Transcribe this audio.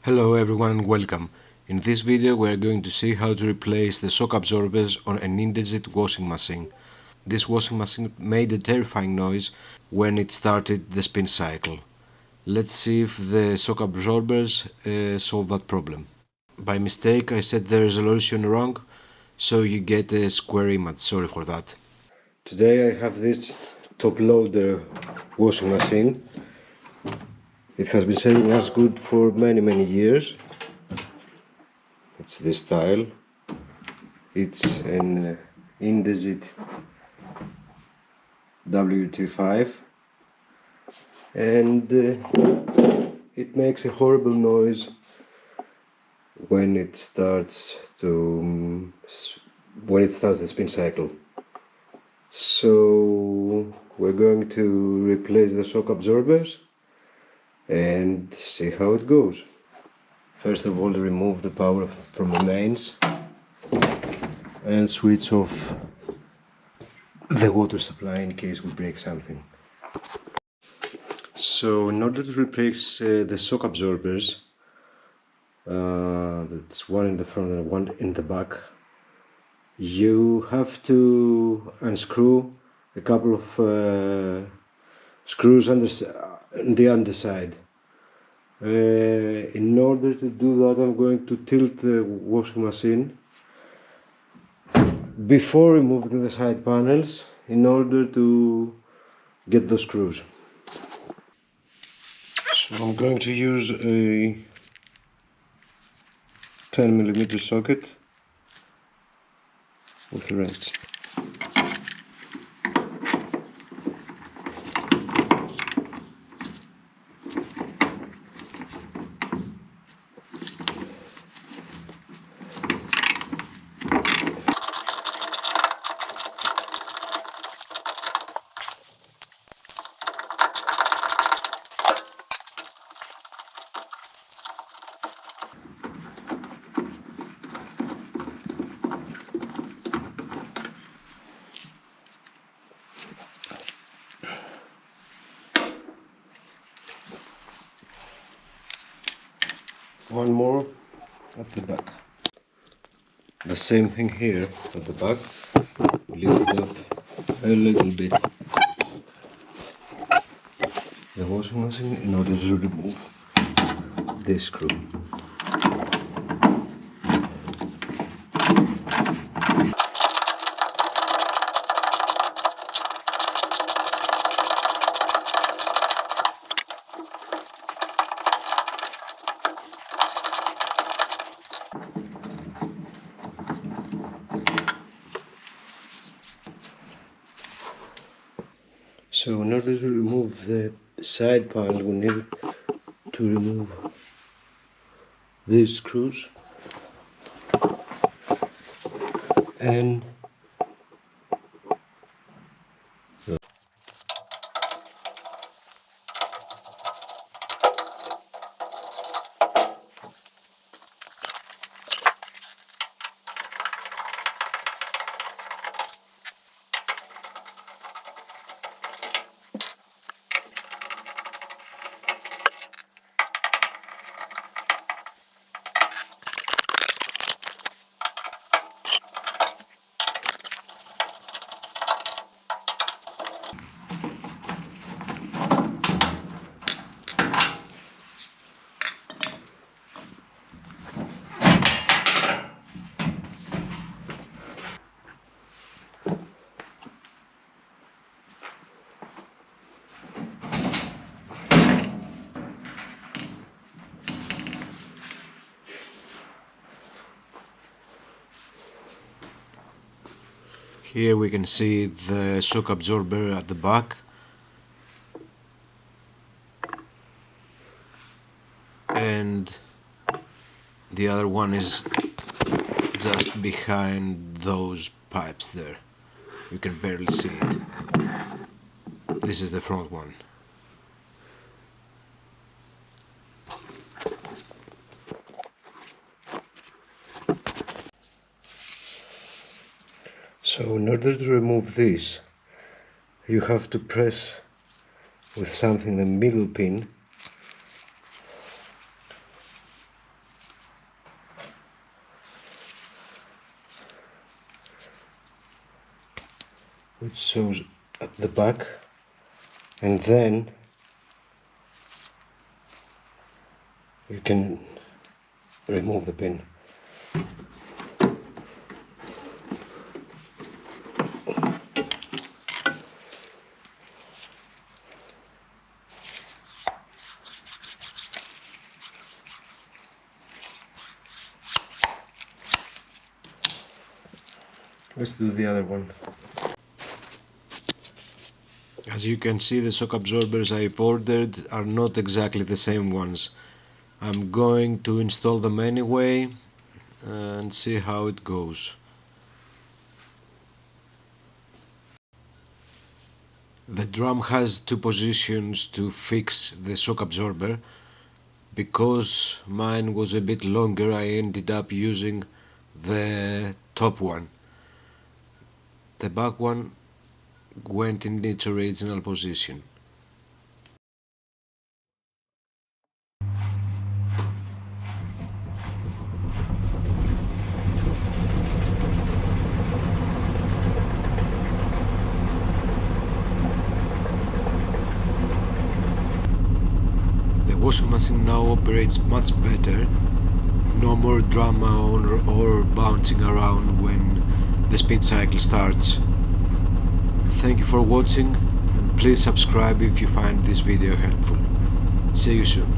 Hello everyone, welcome. In this video we are going to see how to replace the shock absorbers on an Indesit washing machine. This washing machine made a terrifying noise when it started the spin cycle. Let's see if the shock absorbers solve that problem. By mistake I set the resolution wrong, so you get a square image, sorry for that. Today I have this top loader washing machine. It has been serving us good for many years. It's this style. It's an Indesit WT5 and it makes a horrible noise when it starts the spin cycle. So we're going to replace the shock absorbers and see how it goes. First of all, remove the power from the mains and switch off the water supply in case we break something. So in order to replace the shock absorbers, that's one in the front and one in the back, you have to unscrew a couple of screws on the underside. In order to do that, I'm going to tilt the washing machine before removing the side panels in order to get the screws. So I'm going to use a 10mm socket with a wrench. One more at the back. The same thing here at the back. Lift it up a little bit the washing machine in order to remove this screw. So in order to remove the side panel, we need to remove these screws and here we can see the shock absorber at the back, and the other one is just behind those pipes there. You can barely see it. This is the front one. So in order to remove this, you have to press with something the middle pin which shows at the back, and then you can remove the pin. Let's do the other one. As you can see, the shock absorbers I've ordered are not exactly the same ones. I'm going to install them anyway and see how it goes. The drum has two positions to fix the shock absorber. Because mine was a bit longer, I ended up using the top one. The back one went in its original position. The washing machine now operates much better. No more drama or bouncing around when the spin cycle starts. Thank you for watching, and please subscribe if you find this video helpful. See you soon.